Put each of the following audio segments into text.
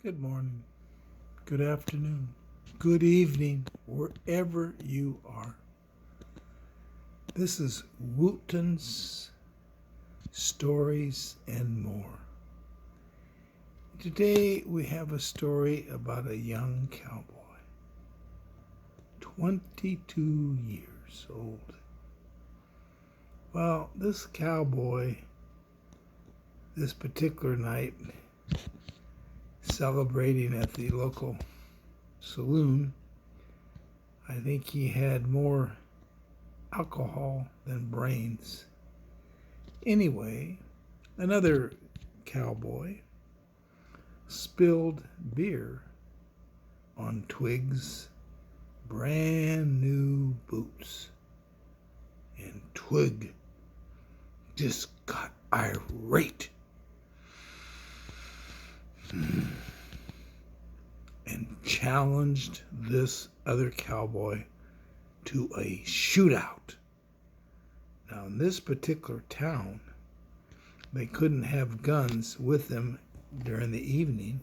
Good morning, good afternoon, good evening, wherever you are. This is Wooten's Stories and More. Today we have a story about a young cowboy, 22 years old. Well, this cowboy, this particular night, celebrating at the local saloon, I think he had more alcohol than brains. Anyway, another cowboy spilled beer on Twig's brand new boots. And Twig just got irate and challenged this other cowboy to a shootout. Now, in this particular town, they couldn't have guns with them during the evening,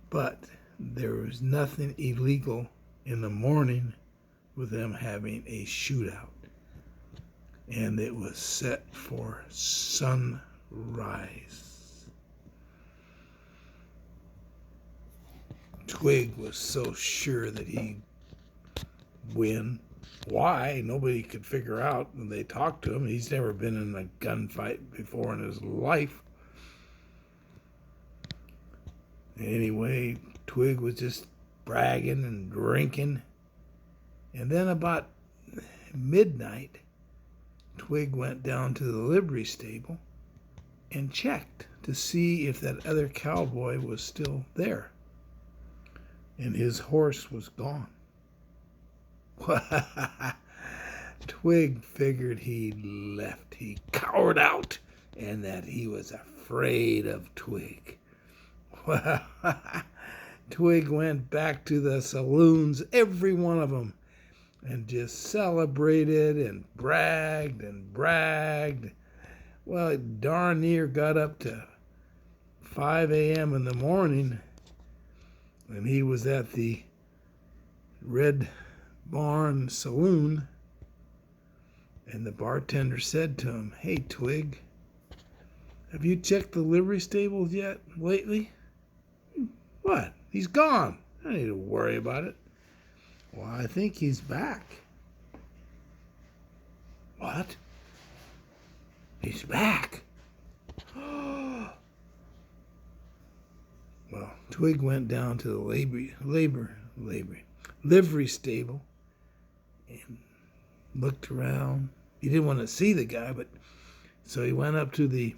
but there was nothing illegal in the morning with them having a shootout. And it was set for sunrise. Twig was so sure that he'd win. Why? Nobody could figure out when they talked to him. He's never been in a gunfight before in his life. Anyway, Twig was just bragging and drinking. And then about midnight, Twig went down to the livery stable and checked to see if that other cowboy was still there. And his horse was gone. Twig figured he'd left. He cowered out and that he was afraid of Twig. Twig went back to the saloons, every one of them, and just celebrated and bragged and bragged. Well, it darn near got up to 5 a.m. in the morning, and he was at the Red Barn Saloon, and the bartender said to him, "Hey, Twig, have you checked the livery stables yet lately?" "What? He's gone. I don't need to worry about it." "Well, I think he's back." "What? He's back?" Well, Twig went down to the livery stable and looked around. He didn't want to see the guy, but so he went up to the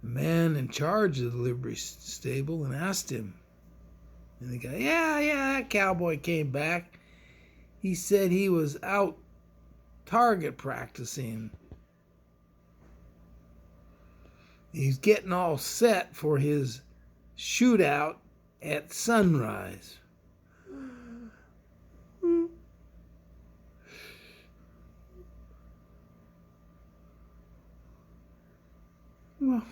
man in charge of the livery stable and asked him. And the guy, yeah, that cowboy came back. He said he was out target practicing. He's getting all set for his shootout at sunrise. Well,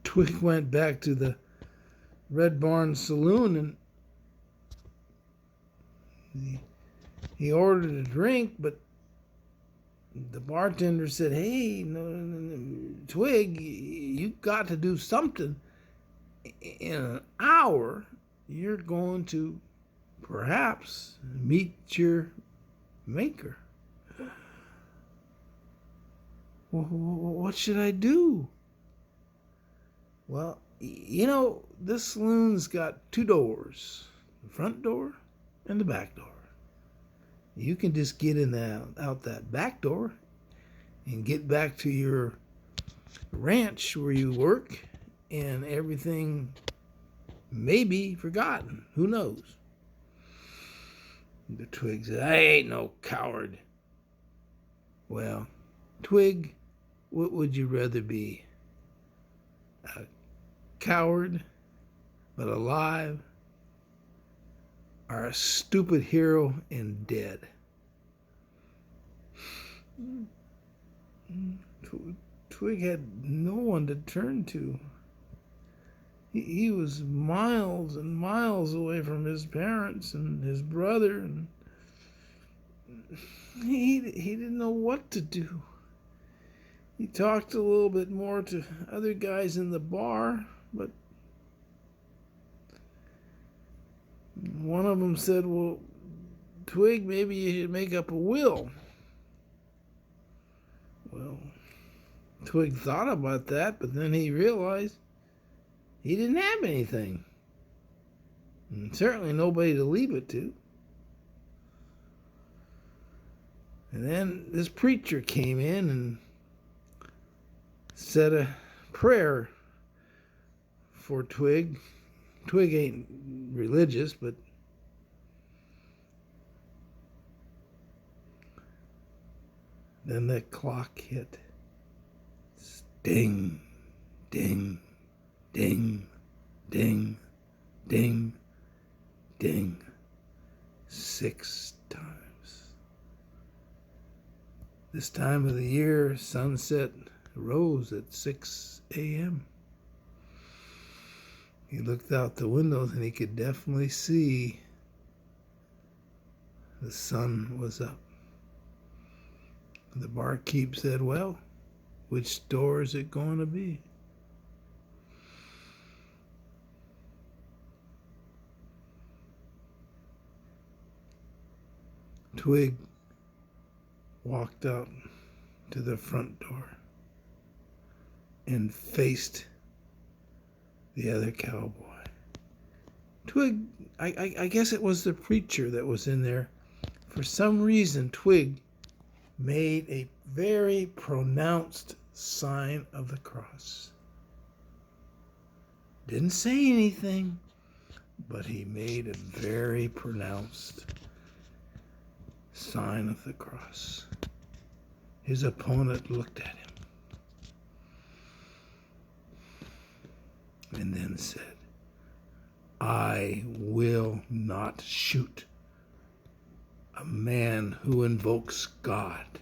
Twig went back to the Red Barn Saloon and he ordered a drink, but the bartender said, "Hey, no, Twig, you got to do something. In an hour, you're going to perhaps meet your maker." "Well, what should I do?" "Well, this saloon's got two doors, the front door and the back door. You can just get out that back door and get back to your ranch where you work, and everything may be forgotten. Who knows?" The Twig said, "I ain't no coward." "Well, Twig, what would you rather be? A coward but alive, or a stupid hero and dead?" Twig had no one to turn to. he was miles and miles away from his parents and his brother, and he didn't know what to do. He talked a little bit more to other guys in the bar, but one of them said, "Well, Twig, maybe you should make up a will." Well, Twig thought about that, but then he realized he didn't have anything. And certainly nobody to leave it to. And then this preacher came in and said a prayer for Twig. Twig ain't religious, but then the clock hit. Ding, ding, ding, ding, ding, ding. 6 times. This time of the year, sunset rose at 6 a.m. He looked out the windows and he could definitely see the sun was up. The barkeep said, "Well, which store is it going to be?" Twig walked out to the front door and faced the other cowboy. Twig, I guess it was the preacher that was in there. For some reason, Twig made a very pronounced sign of the cross. Didn't say anything, but he made a very pronounced sign of the cross. His opponent looked at him and then said, "I will not shoot a man who invokes God."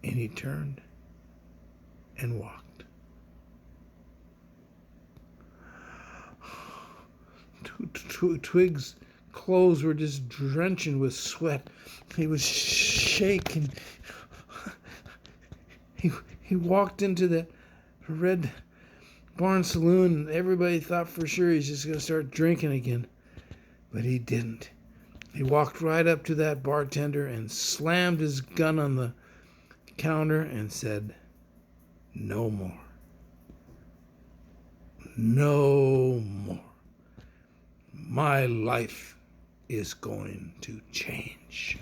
And he turned and walked. Twig's clothes were just drenching with sweat. He was shaking. He walked into the Red Barn Saloon, and everybody thought for sure he's just going to start drinking again. But he didn't. He walked right up to that bartender and slammed his gun on the counter and said, "No more. No more. My life is going to change."